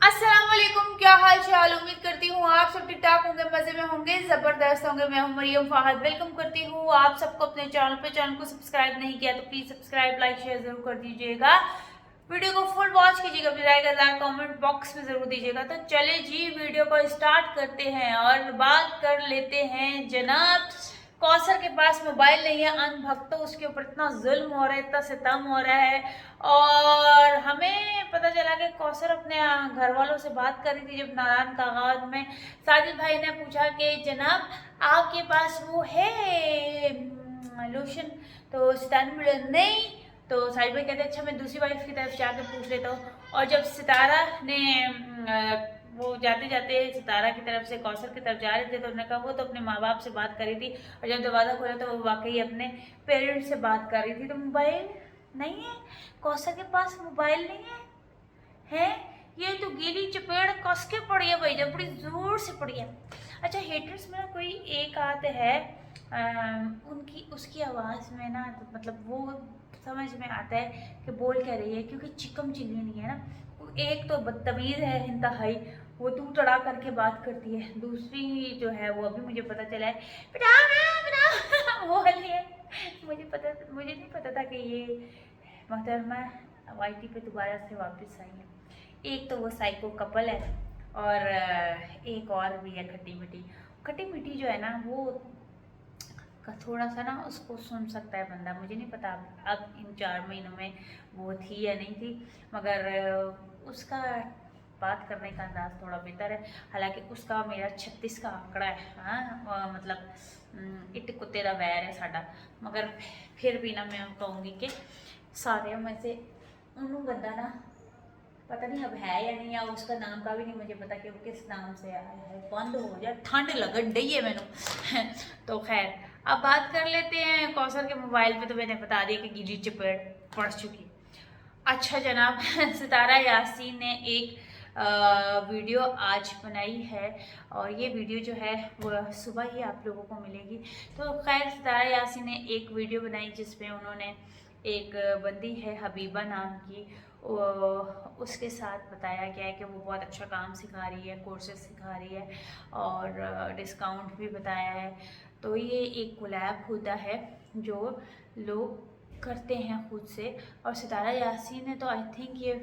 अस्सलाम वालेकुम, क्या हाल चाल। उम्मीद करती हूँ आप सब ठीक ठाक होंगे, मजे में होंगे, जबरदस्त होंगे। मैं हूँ मरियम फाहद, वेलकम करती हूँ आप सबको अपने चैनल पे। चैनल को सब्सक्राइब नहीं किया तो प्लीज सब्सक्राइब, लाइक, शेयर जरूर कर दीजिएगा। वीडियो को फुल वॉच कीजिएगा, बताइएगा, कमेंट बॉक्स में जरूर दीजिएगा। तो चले जी, वीडियो को स्टार्ट करते हैं और बात कर लेते हैं जनाब। कौसर के पास मोबाइल नहीं है, अनभक्तों उसके ऊपर इतना जुल्म हो रहा है, इतना सितम हो रहा है। और हमें पता चला कि कौसर अपने घर वालों से बात कर रही थी जब नारायण का आगाज में। साजिद भाई ने पूछा कि जनाब आपके पास वो है लोशन, तो सितारा बोले नहीं। तो साजिद भाई कहते अच्छा मैं दूसरी वाइफ की तरफ जाकर पूछ लेता हूँ। और जब सितारा ने वो जाते जाते सितारा की तरफ से कौसर की तरफ जा रहे थे तो उन्होंने कहा वो तो अपने माँ बाप से बात करी थी। और जब दरवाज़ा खोला तो वो वाकई अपने पेरेंट्स से बात कर रही थी। तो मोबाइल नहीं है, कौसर के पास मोबाइल नहीं है ये तो गीली चपेड़ कस के पड़ी है भाई, जब बड़ी जोर से पड़ी है। अच्छा, हेटर्स में ना कोई एक आध है, उनकी उसकी आवाज़ में ना तो मतलब वो समझ में आता है कि बोल क्या रही है, क्योंकि चिकम चिल्ली नहीं है ना। एक तो बदतमीज है इंतहाई, वो तू तड़ा करके बात करती है। दूसरी जो है वो अभी मुझे पता चला है बेटा बेटा वो वाली है। मुझे नहीं पता था कि ये मोहतरमा वाईटी पे दोबारा से वापस आई है। एक तो वो साइको कपल है और एक और भी है खट्टी मीठी। खट्टी मीठी जो है ना वो का थोड़ा सा ना उसको सुन सकता है बंदा। मुझे नहीं पता अब इन 4 महीनों में वो थी या नहीं थी, मगर उसका बात करने का अंदाज थोड़ा बेहतर है। हालांकि उसका मेरा 36 का आंकड़ा है। हाँ मतलब इट कुत्ते का वैर है साडा। मगर फिर भी ना मैं कहूँगी कि सारे में से उन्होंने बंदा ना पता नहीं अब है या नहीं, या उसका नाम का भी नहीं मुझे पता कि वो किस नाम से आया है। बंद हो जाए, ठंड लगन डई है मैनू तो खैर अब बात कर लेते हैं कौसर के मोबाइल पे। तो मैंने बता दिया कि गीली चपेट पड़ चुकी है। अच्छा जनाब सितारा यासीन ने एक वीडियो आज बनाई है और ये वीडियो जो है वो सुबह ही आप लोगों को मिलेगी। तो खैर सितारा यासीन ने एक वीडियो बनाई जिसमें उन्होंने एक बंदी है हबीबा नाम की, उसके साथ बताया गया है कि वो बहुत अच्छा काम सिखा रही है, कोर्सेज सिखा रही है और डिस्काउंट भी बताया है। तो ये एक कोलैब होता है जो लोग करते हैं खुद से। और सितारा यासीन ने तो आई थिंक ये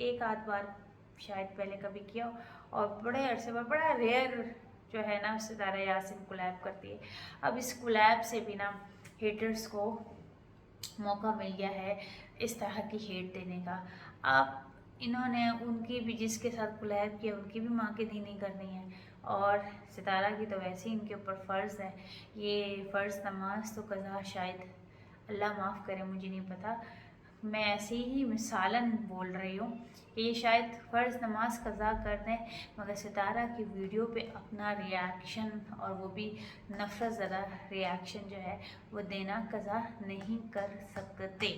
एक आध बार शायद पहले कभी किया और बड़े अरसे में बड़ा रेयर जो है ना सितारा यासीन कोलैब करती है। अब इस कोलैब से भी ना हेटर्स को मौका मिल गया है इस तरह की हेट देने का। आप इन्होंने उनकी भी जिसके साथ कोलैब किया उनकी भी माँ की धीनी करनी है और सितारा की तो वैसे ही इनके ऊपर फ़र्ज़ है। ये फ़र्ज़ नमाज तो कज़ा शायद अल्लाह माफ़ करे, मुझे नहीं पता, मैं ऐसे ही मिसालन बोल रही हूँ कि ये शायद फ़र्ज़ नमाज कज़ा कर दें, मगर सितारा की वीडियो पे अपना रिएक्शन और वो भी नफ़रत ज़रा रिएक्शन जो है वो देना कज़ा नहीं कर सकते।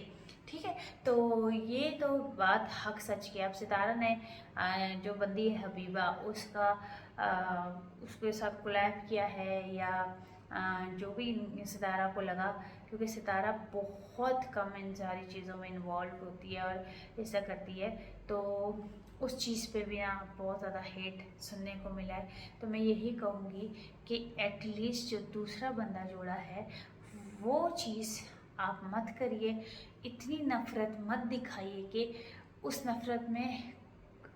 ठीक है, तो ये तो बात हक सच की। अब सितारा ने जो बंदी है हबीबा उसका उसके साथ कोलैब किया है या जो भी सितारा को लगा, क्योंकि सितारा बहुत कम इन सारी चीज़ों में इन्वॉल्व होती है और ऐसा करती है, तो उस चीज़ पे भी ना बहुत ज़्यादा हेट सुनने को मिला है। तो मैं यही कहूँगी कि एटलीस्ट जो दूसरा बंदा जोड़ा है वो चीज़ आप मत करिए, इतनी नफ़रत मत दिखाइए कि उस नफ़रत में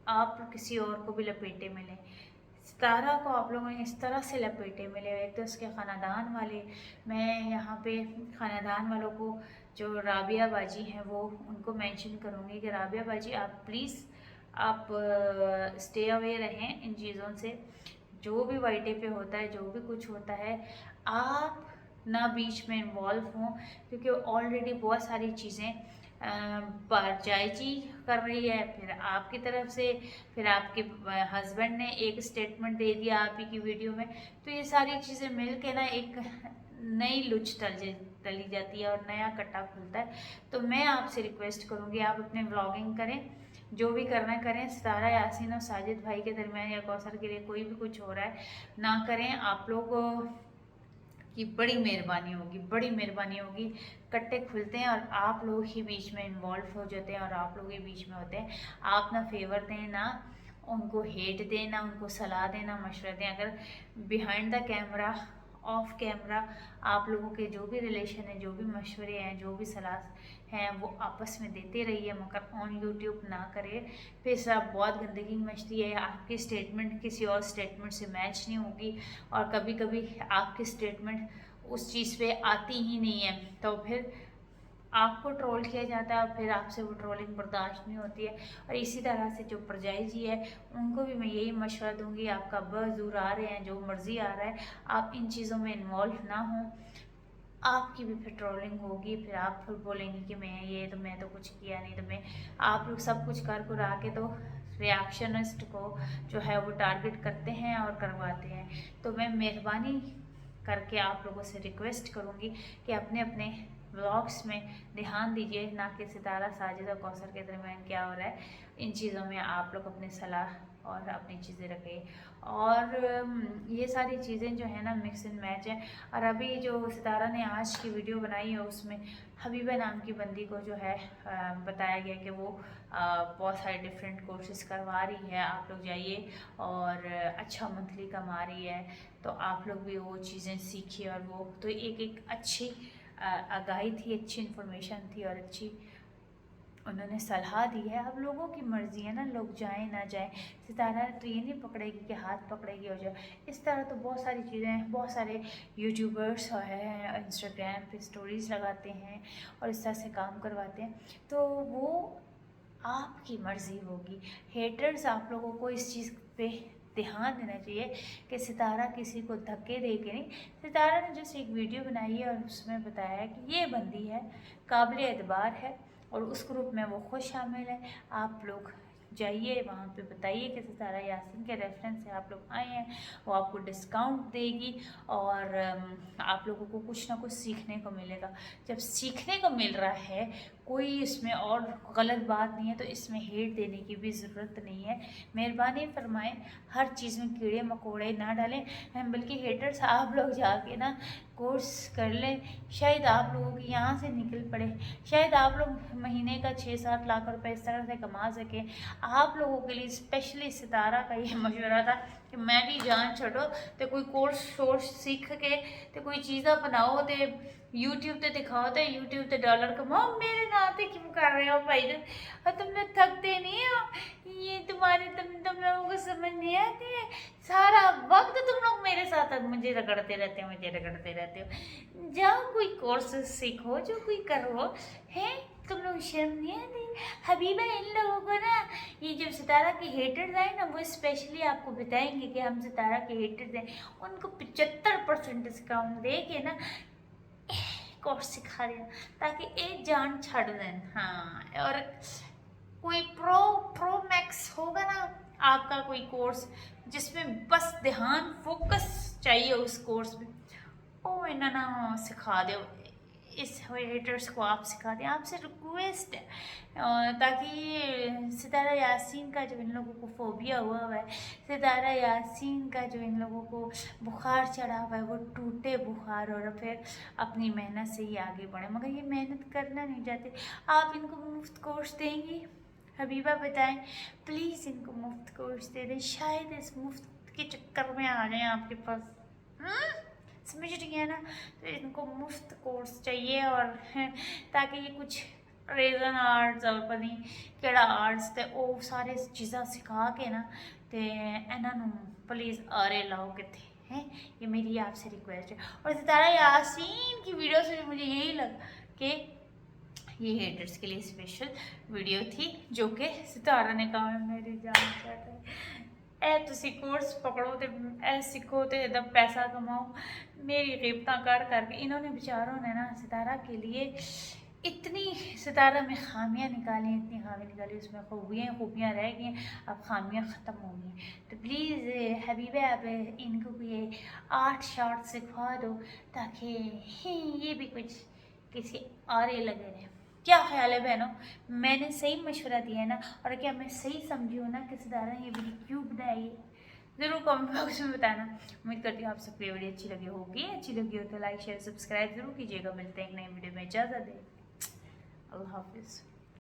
आप किसी और को भी लपेटे में लें। सितारा को आप लोगों ने इस तरह से लपेटे में ले, एक तो उसके ख़ानदान वाले, मैं यहाँ पे ख़ानदान वालों को जो राबिया बाजी हैं वो उनको मेंशन करूँगी कि राबिया बाजी आप प्लीज़ आप स्टे अवे रहें इन चीज़ों से। जो भी वाईटे पे होता है, जो भी कुछ होता है, आप ना बीच में इन्वॉल्व हों, क्योंकि ऑलरेडी बहुत सारी चीज़ें जायजी कर रही है। फिर आपकी तरफ से फिर आपके हस्बैंड ने एक स्टेटमेंट दे दिया आप ही की वीडियो में, तो ये सारी चीज़ें मिल के ना एक नई लुच तली जाती है और नया कट्टा खुलता है। तो मैं आपसे रिक्वेस्ट करूँगी आप अपने व्लॉगिंग करें, जो भी करना है करें। सितारा यासीन और साजिद भाई के दरमियान या कौसर के लिए कोई भी कुछ हो रहा है ना करें। आप लोग की बड़ी मेहरबानी होगी, बड़ी मेहरबानी होगी। कट्टे खुलते हैं और आप लोग ही बीच में इन्वॉल्व हो जाते हैं और आप लोग ही बीच में होते हैं। आप ना फेवर दें ना उनको हेट देना, उनको सलाह देना, मशवरा दें। अगर behind the camera, of camera आप लोगों के जो भी रिलेशन है, जो भी मशवरे हैं, जो भी सलाह हैं, वो आपस में देते रहिए, मगर ऑन यूट्यूब ना करें। फिर सब बहुत गंदगी मचती है, आपकी स्टेटमेंट किसी और स्टेटमेंट से मैच नहीं होगी, और कभी कभी आपकी स्टेटमेंट उस चीज़ पे आती ही नहीं है, तो फिर आपको ट्रोल किया जाता है और फिर आपसे वो ट्रोलिंग बर्दाश्त नहीं होती है। और इसी तरह से जो परजाई जी है, उनको भी मैं यही मशवरा दूंगी, आपका बज़ूर आ रहे हैं, जो मर्जी आ रहा है, आप इन चीज़ों में इन्वॉल्व ना हो। आपकी भी फिर ट्रोलिंग होगी, फिर आप फिर बोलेंगे कि मैं तो कुछ किया नहीं, तो मैं आप लोग सब कुछ कर कर आके तो रिएक्शनिस्ट को जो है वो टारगेट करते हैं और करवाते हैं। तो मैं मेहरबानी करके आप लोगों से रिक्वेस्ट करूँगी कि अपने अपने व्लॉग्स में ध्यान दीजिए, ना कि सितारा, साजिद और कौसर के दरमियान क्या हो रहा है। इन चीज़ों में आप लोग अपनी सलाह और अपनी चीज़ें रखें। और ये सारी चीज़ें जो है ना मिक्स एंड मैच है। और अभी जो सितारा ने आज की वीडियो बनाई है, उसमें हबीबा नाम की बंदी को जो है बताया गया कि वो बहुत सारे डिफरेंट कोर्सेज करवा रही है, आप लोग जाइए और अच्छा मंथली कमा रही है, तो आप लोग भी वो चीज़ें सीखिए। और वो तो एक अच्छी आगाही थी, अच्छी इन्फॉर्मेशन थी और अच्छी उन्होंने सलाह दी है। अब लोगों की मर्ज़ी है ना, लोग जाएं ना जाएं। सितारा तो ये नहीं पकड़ेगी कि हाथ पकड़ेगी और जाए, इस तरह तो बहुत सारी चीज़ें, बहुत सारे यूट्यूबर्स हैं इंस्टाग्राम पे स्टोरीज़ लगाते हैं और इस तरह से काम करवाते हैं, तो वो आपकी मर्ज़ी होगी। हेटर्स आप लोगों को इस चीज़ पे ध्यान देना चाहिए कि सितारा किसी को धक्के दे के नहीं। सितारा ने जैसे एक वीडियो बनाई है और उसमें बताया है कि ये बंदी है, काबिल एतबार है और उस ग्रुप में वो खुद शामिल है। आप लोग जाइए वहाँ पे, बताइए कि सितारा यासीन के रेफरेंस से आप लोग आए हैं, वो आपको डिस्काउंट देगी और आप लोगों को कुछ ना कुछ सीखने को मिलेगा। जब सीखने को मिल रहा है, कोई इसमें और गलत बात नहीं है, तो इसमें हेट देने की भी ज़रूरत नहीं है। मेहरबानी फरमाएं, हर चीज़ में कीड़े मकोड़े ना डालें, बल्कि हेटर्स आप लोग जाके ना कोर्स कर लें, शायद आप लोगों की यहाँ से निकल पड़े, शायद आप लोग महीने का 6-7 लाख रुपए इस तरह से कमा सकें। आप लोगों के लिए स्पेशली सितारा का ये मशवरा था कि मेरी जान छड़ो तो कोई कोर्स शोर्स सीख के तो कोई चीज़ा बनाओ, तो यूट्यूब ते दिखाओ, तो यूट्यूब ते डॉलर कमाओ। मेरे नाते क्यों कर रहे हो भाई? और तुम लोग थकते नहीं हो? ये तुम लोगों को समझ नहीं आती है? सारा वक्त तुम लोग मेरे साथ मुझे रगड़ते रहते हो, मुझे रगड़ते रहते हो। जाओ कोई कोर्स सीखो, जो कोई करो है। तुम लोग शर्म नहीं आती? हबीबा, इन लोगों को ना, ये जब सितारा के हेटर्स आए ना, वो स्पेशली आपको बताएंगे कि हम सितारा के हेटर्स हैं, उनको 75% डिस्काउंट दे के ना कोर्स सिखा देना, ताकि एक जान छड़ दें। हाँ, और कोई प्रो मैक्स होगा ना आपका कोई कोर्स, जिसमें बस ध्यान फोकस चाहिए उस कोर्स में, ओ इन्हें ना सिखा दो, इस हेटर्स को आप सिखा दें, आपसे रिक्वेस्ट है। ताकि सितारा यासीन का जो इन लोगों को फोबिया हुआ है, सितारा यासीन का जो इन लोगों को बुखार चढ़ा हुआ है, वो टूटे बुखार और फिर अपनी मेहनत से ही आगे बढ़े। मगर ये मेहनत करना नहीं चाहते। आप इनको मुफ्त कोर्स देंगी? हबीबा बताएं, प्लीज़ इनको मुफ्त कोर्स दे दें, शायद इस मुफ्त के चक्कर में आ जाएं आपके पास। समझ रही है ना? तो इनको मुफ्त कोर्स चाहिए, और ताकि ये कुछ रेजन आर्ट्स और पता नहीं केड़ा आर्ट्स ते वो सारे चीज़ां सिखा के ना, ते इन्हों प्लीज़ आरे लाओ कितने हैं। ये मेरी आपसे रिक्वेस्ट है। और सितारा यासीन की वीडियो से भी मुझे यही लगा कि ये हेटर्स के लिए स्पेशल वीडियो थी, जो कि सितारा ने कहा मेरी जान चाहता है ए तुसी कोर्स पकड़ो तो ए सीखो तो एकदम पैसा कमाओ। मेरी गिफ्ता कर करके इन्होंने बेचारों ने ना सितारा के लिए इतनी, सितारा में खामियां निकाली, इतनी खामियां निकाली, उसमें खूबियाँ रह गई, अब खामियां ख़त्म हो गई। तो प्लीज़ हबीबे, आप इनको भी ये आर्ट शार्ट सिखा दो, ताकि ये भी कुछ किसी और लगे रहे। क्या ख्याल है बहनों? मैंने सही मशवरा दिया है ना? और क्या मैं सही समझी हूँ ना कि सितारा ने ये वीडियो क्यों बनाई है? ज़रूर कमेंट बॉक्स में बताना। उम्मीद करती हूँ आप सबको ये वीडियो अच्छी लगी होगी। अच्छी लगी हो तो लाइक शेयर सब्सक्राइब जरूर कीजिएगा। मिलते हैं एक नई वीडियो में, इजाज़त दें, अल्लाह हाफिज़।